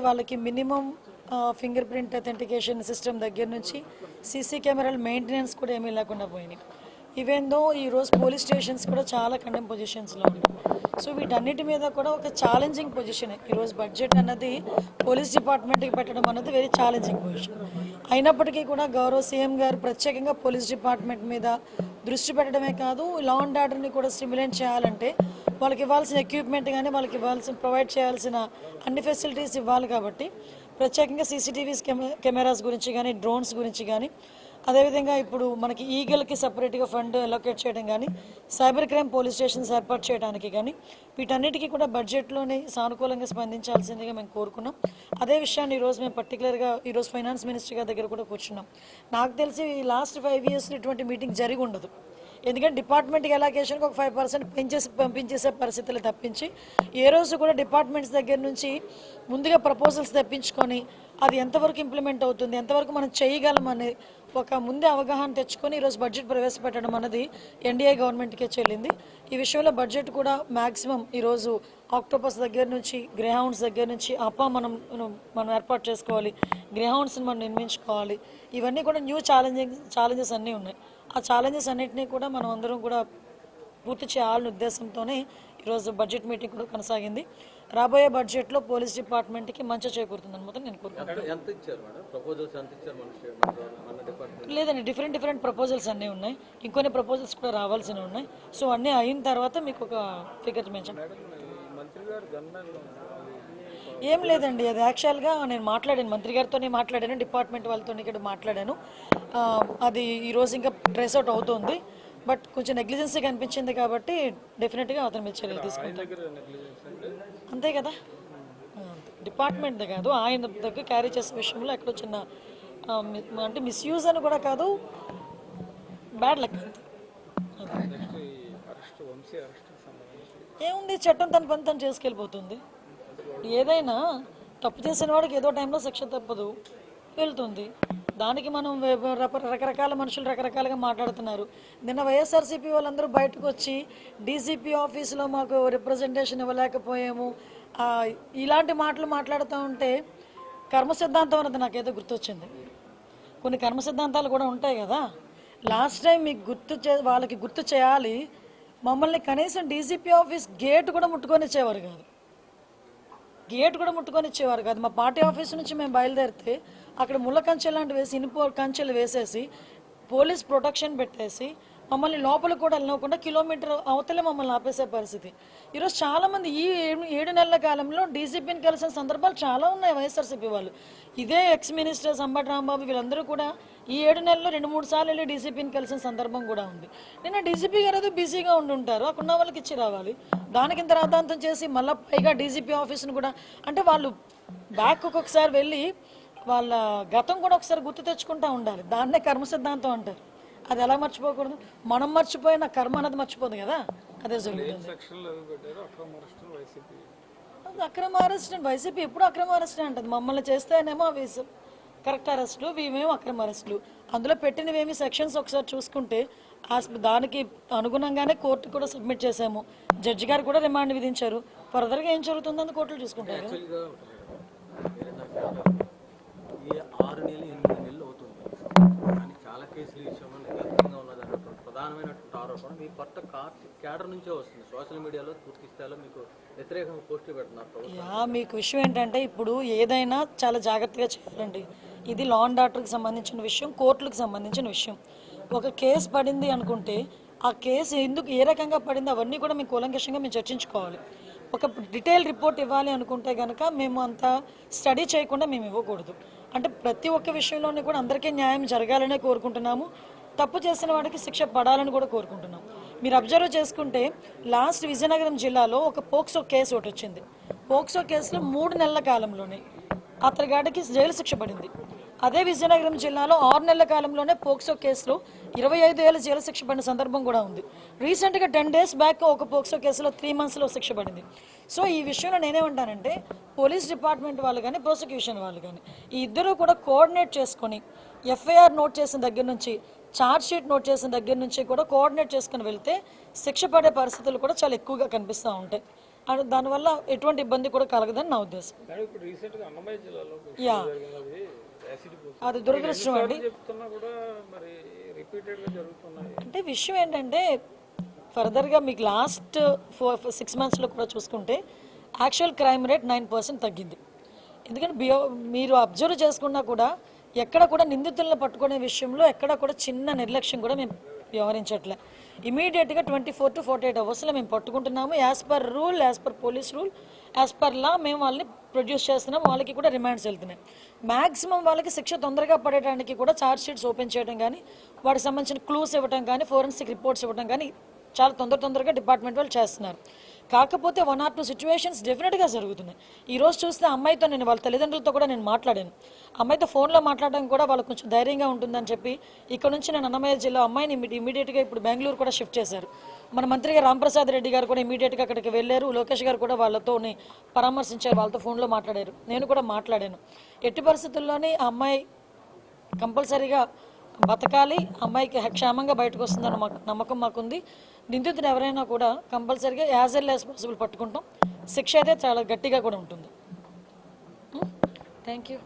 వాళ్ళకి minimum finger print authentication system దగ్గర నుంచి సీసీ కెమెరాల మెయింటెనెన్స్ కూడా ఏమీ లేకుండా పోయినాయి. ఈవెన్ దో ఈరోజు పోలీస్ స్టేషన్స్ కూడా చాలా కండెమ్ పొజిషన్స్లో ఉన్నాయి. సో వీటన్నిటి మీద కూడా ఒక ఛాలెంజింగ్ పొజిషన్. ఈరోజు బడ్జెట్ అన్నది పోలీస్ డిపార్ట్మెంట్కి పెట్టడం అన్నది వెరీ ఛాలెంజింగ్ పొజిషన్. అయినప్పటికీ కూడా గౌరవ సీఎం గారు ప్రత్యేకంగా పోలీస్ డిపార్ట్మెంట్ మీద దృష్టి పెట్టడమే కాదు, లా అండ్ ఆర్డర్ని కూడా స్టిమ్యులేట్ చేయాలంటే వాళ్ళకి ఇవ్వాల్సిన ఎక్విప్మెంట్ కానీ వాళ్ళకి ప్రొవైడ్ చేయాల్సిన అన్ని ఫెసిలిటీస్ ఇవ్వాలి. కాబట్టి ప్రత్యేకంగా సీసీటీవీస్ కెమెరాస్ గురించి కానీ, డ్రోన్స్ గురించి కానీ, అదేవిధంగా ఇప్పుడు మనకి ఈగల్కి సపరేట్గా ఫండ్ అలొకేట్ చేయడం కానీ, సైబర్ క్రైమ్ పోలీస్ స్టేషన్స్ ఏర్పాటు చేయడానికి కానీ, వీటన్నిటికీ కూడా బడ్జెట్లోనే సానుకూలంగా స్పందించాల్సిందిగా మేము కోరుకున్నాం. అదే విషయాన్ని ఈరోజు మేము పర్టికులర్గా ఈరోజు ఫైనాన్స్ మినిస్టర్ గారి దగ్గర కూడా కూర్చున్నాం. నాకు తెలిసి లాస్ట్ 5 yearsలో ఇటువంటి మీటింగ్ జరిగి ఉండదు. ఎందుకంటే డిపార్ట్మెంట్కి ఎలాకేషన్కి ఒక 5% పెంచేసి పంపించేసే పరిస్థితులు తప్పించి ఏ రోజు కూడా డిపార్ట్మెంట్స్ దగ్గర నుంచి ముందుగా ప్రపోజల్స్ తెప్పించుకొని అది ఎంతవరకు ఇంప్లిమెంట్ అవుతుంది, ఎంతవరకు మనం చేయగలమని ఒక ముందే అవగాహన తెచ్చుకొని ఈరోజు బడ్జెట్ ప్రవేశపెట్టడం అన్నది ఎన్డీఏ గవర్నమెంట్కే చెల్లింది. ఈ విషయంలో బడ్జెట్ కూడా మ్యాక్సిమం ఈరోజు ఆక్టోపస్ దగ్గర నుంచి, గ్రేహౌండ్స్ దగ్గర నుంచి మనం ఏర్పాటు చేసుకోవాలి, గ్రేహౌండ్స్ని మనం నిర్మించుకోవాలి. ఇవన్నీ కూడా న్యూ ఛాలెంజెస్ అన్నీ ఉన్నాయి. ఆ ఛాలెంజెస్ అన్నింటినీ కూడా మనం అందరం కూడా పూర్తి చేయాలనే ఉద్దేశంతోనే ఈరోజు బడ్జెట్ మీటింగ్ కూడా కొనసాగింది. రాబోయే బడ్జెట్లో పోలీస్ డిపార్ట్మెంట్కి మంచి చేకూరుతుందని మాత్రం నేను కోరుకుంటున్నాను. లేదండి, డిఫరెంట్ ప్రపోజల్స్ అన్నీ ఉన్నాయి. ఇంకొన్ని ప్రపోజల్స్ కూడా రావాల్సినవి ఉన్నాయి. సో అన్నీ అయిన తర్వాత మీకు ఒక ఫిగర్ మెన్షన్. ఏం లేదండి, అది యాక్చువల్గా నేను మాట్లాడాను, మంత్రి గారితోనే మాట్లాడాను, డిపార్ట్మెంట్ వాళ్ళతో ఇక్కడ మాట్లాడాను. అది ఈరోజు ఇంకా ట్రేస్ అవుట్ అవుతుంది. బట్ కొంచెం నెగ్లిజెన్సీ కనిపించింది కాబట్టి డెఫినెట్గా అతని మీద చర్యలు తీసుకుంటారు. అంతే కదా, డిపార్ట్మెంట్ కాదు, ఆయన దగ్గర క్యారీ చేసే విషయంలో ఎక్కడో చిన్న అంటే మిస్యూజ్ అని కూడా కాదు, బ్యాడ్ లక్. ఏముంది, చట్టం తన పని తను చేసుకెళ్ళిపోతుంది. ఏదైనా తప్పు చేసిన వాడికి ఏదో టైంలో శిక్ష తప్పదు, వెళ్తుంది. దానికి మనం రకరకాల మనుషులు రకరకాలుగా మాట్లాడుతున్నారు. నిన్న వైఎస్ఆర్సీపీ వాళ్ళందరూ బయటకు వచ్చి డీసీపీ ఆఫీసులో మాకు రిప్రజెంటేషన్ ఇవ్వలేకపోయాము, ఇలాంటి మాటలు మాట్లాడుతూ ఉంటే కర్మ సిద్ధాంతం అన్నది నాకేదో గుర్తొచ్చింది. కొన్ని కర్మ సిద్ధాంతాలు కూడా ఉంటాయి కదా. లాస్ట్ టైం మీకు వాళ్ళకి గుర్తు చేయాలి, మమ్మల్ని కనీసం డీసీపీ ఆఫీస్ గేట్ కూడా ముట్టుకొని ఇచ్చేవారు కాదు. మా పార్టీ ఆఫీస్ నుంచి మేము బయలుదేరితే అక్కడ ముళ్ళ కంచెలు లాంటి వేసి, ఇనుప కంచెలు వేసేసి, పోలీస్ ప్రొటెక్షన్ పెట్టేసి మమ్మల్ని లోపల కూడా వెళ్ళకుండా కిలోమీటర్ అవతలే మమ్మల్ని ఆపేసే పరిస్థితి. ఈరోజు చాలామంది ఈ 7 నెలల కాలంలో డీసీపీని కలిసిన సందర్భాలు చాలా ఉన్నాయి. వైఎస్ఆర్సీపీ వాళ్ళు, ఇదే ఎక్స్ మినిస్టర్ అంబటి రాంబాబు వీళ్ళందరూ కూడా ఈ 7 నెలల్లో 2-3 సార్లు వెళ్ళి డీసీపీని కలిసిన సందర్భం కూడా ఉంది. నిన్న డీసీపీ గారు ఏదో బిజీగా ఉండుంటారు, అక్కడున్న వాళ్ళకి ఇచ్చి రావాలి. దానికి ఇంత రాద్ధాంతం చేసి మళ్ళీ పైగా డీసీపీ ఆఫీస్ను కూడా, అంటే వాళ్ళు బ్యాక్ ఒక్కొక్కసారి వెళ్ళి వాళ్ళ గతం కూడా ఒకసారి గుర్తు తెచ్చుకుంటూ ఉండాలి. దాన్నే కర్మ సిద్ధాంతం అంటారు. అది ఎలా మర్చిపోకూడదు, మనం మర్చిపోయిన కర్మ అన్నది మర్చిపోదు కదా, అదే జరుగుతుంది. అక్రమ అరెస్ట్, వైసీపీ ఎప్పుడు అక్రమ అరెస్ట్ అంటుంది. మమ్మల్ని చేస్తేనేమో అవి కరెక్ట్ అరెస్టులు, ఇవేమో అక్రమ అరెస్టులు. అందులో పెట్టినవేమి సెక్షన్స్ ఒకసారి చూసుకుంటే దానికి అనుగుణంగానే కోర్టు కూడా సబ్మిట్ చేశాము. జడ్జి గారు కూడా రిమాండ్ విధించారు. ఫర్దర్గా ఏం జరుగుతుందని కోర్టులు చూసుకుంటారు. 6 నెలలు 8 నెలలు అవుతుంది కానీ చాలా కేసులు విషయంలో నిర్లక్ష్యంగా ఉన్నదని ప్రధానమైనటువంటి ఆరోపణ మీ కొత్త క్యాడర్ నుంచే వస్తుంది. సోషల్ మీడియాలో పూర్తి స్థాయిలో మీకు వ్యతిరేకంగా పోస్టులు పెడుతున్నారు. మీకు విషయం ఏంటంటే, ఇప్పుడు ఏదైనా చాలా జాగ్రత్తగా చేయాలండి. ఇది లా అండ్ ఆర్డర్కి సంబంధించిన విషయం, కోర్టులకు సంబంధించిన విషయం. ఒక కేసు పడింది అనుకుంటే ఆ కేసు ఎందుకు ఏ రకంగా పడింది అవన్నీ కూడా మేము కూలంకషంగా మేము చర్చించుకోవాలి. ఒక డీటెయిల్ రిపోర్ట్ ఇవ్వాలి అనుకుంటే కనుక మేము అంత స్టడీ చేయకుండా మేము ఇవ్వకూడదు. అంటే ప్రతి ఒక్క విషయంలోనే కూడా అందరికీ న్యాయం జరగాలనే కోరుకుంటున్నాము. తప్పు చేసిన వాడికి శిక్ష పడాలని కూడా కోరుకుంటున్నాం. మీరు అబ్జర్వ్ చేసుకుంటే లాస్ట్ విజయనగరం జిల్లాలో ఒక పోక్సో కేసు ఒకటి వచ్చింది. పోక్సో కేసులో 3 నెలల కాలంలోనే అతగాడికి జైలు శిక్ష పడింది. అదే విజయనగరం జిల్లాలో 6 నెలల కాలంలోనే పోక్సో కేసులో 25 ఏళ్ళ జైలు శిక్ష పడిన సందర్భం కూడా ఉంది. రీసెంట్గా 10 days బ్యాక్ ఒక పోక్సో కేసులో 3 monthsలో శిక్ష పడింది. సో ఈ విషయంలో నేనేమంటానంటే, పోలీస్ డిపార్ట్మెంట్ వాళ్ళు కానీ, ప్రాసిక్యూషన్ వాళ్ళు కానీ, ఈ ఇద్దరూ కూడా కోఆర్డినేట్ చేసుకొని ఎఫ్ఐఆర్ నోట్ చేసిన దగ్గర నుంచి, ఛార్జ్ షీట్ నోట్ చేసిన దగ్గర నుంచి కూడా కోఆర్డినేట్ చేసుకుని వెళ్తే శిక్ష పడే పరిస్థితులు కూడా చాలా ఎక్కువగా కనిపిస్తూ ఉంటాయి. అండ్ దానివల్ల ఎటువంటి ఇబ్బంది కూడా కలగదని నా ఉద్దేశం. యా, అది దురదృష్టం అండి. అంటే విషయం ఏంటంటే ఫర్దర్గా మీకు లాస్ట్ 6 monthsలో కూడా చూసుకుంటే యాక్చువల్ క్రైమ్ రేట్ 9% తగ్గింది. ఎందుకంటే మీరు అబ్జర్వ్ చేసుకున్నా కూడా ఎక్కడ కూడా నిందితులను పట్టుకునే విషయంలో ఎక్కడ కూడా చిన్న నిర్లక్ష్యం కూడా మేము వ్యవహరించట్లే. ఇమీడియట్గా 24 to 48 hours మేము పట్టుకుంటున్నాము. As per rule, as per police rule, as per law మేము వాళ్ళని ప్రొడ్యూస్ చేస్తున్నాం. వాళ్ళకి కూడా రిమాండ్స్ వెళ్తున్నాయి. మ్యాక్సిమం వాళ్ళకి శిక్ష తొందరగా పడేయడానికి కూడా ఛార్జ్ షీట్స్ ఓపెన్ చేయడం కానీ, వాటికి సంబంధించిన క్లూస్ ఇవ్వడం కానీ, ఫోరెన్సిక్ రిపోర్ట్స్ ఇవ్వడం కానీ చాలా తొందరగా డిపార్ట్మెంట్ వాళ్ళు చేస్తున్నారు. కాకపోతే 1 or 2 సిచ్యువేషన్స్ డెఫినెట్గా జరుగుతున్నాయి. ఈరోజు చూస్తే అమ్మాయితో నేను వాళ్ళ తల్లిదండ్రులతో కూడా నేను మాట్లాడాను. అమ్మాయితో ఫోన్లో మాట్లాడడం కూడా వాళ్ళకు కొంచెం ధైర్యంగా ఉంటుందని చెప్పి ఇక్కడ నుంచి నేను అన్నమయ్య జిల్లా అమ్మాయిని ఇమీడియట్గా ఇప్పుడు బెంగళూరు కూడా షిఫ్ట్ చేశారు. మన మంత్రిగా రాంప్రసాద్ రెడ్డి గారు కూడా ఇమీడియట్గా అక్కడికి వెళ్ళారు. లోకేష్ గారు కూడా వాళ్ళతో పరామర్శించారు, వాళ్ళతో ఫోన్లో మాట్లాడారు. నేను కూడా మాట్లాడాను. ఎట్టి పరిస్థితుల్లోనే ఆ అమ్మాయి కంపల్సరీగా బతకాలి, అమ్మాయికి క్షేమంగా బయటకు వస్తుందన్న నమ్మకం మాకుంది. నిందితుడు ఎవరైనా కూడా కంపల్సరీగా యాజ్ ఎల్ యాజ్ పాసిబుల్ పట్టుకుంటాం. శిక్ష అయితే చాలా గట్టిగా కూడా ఉంటుంది. Thank you.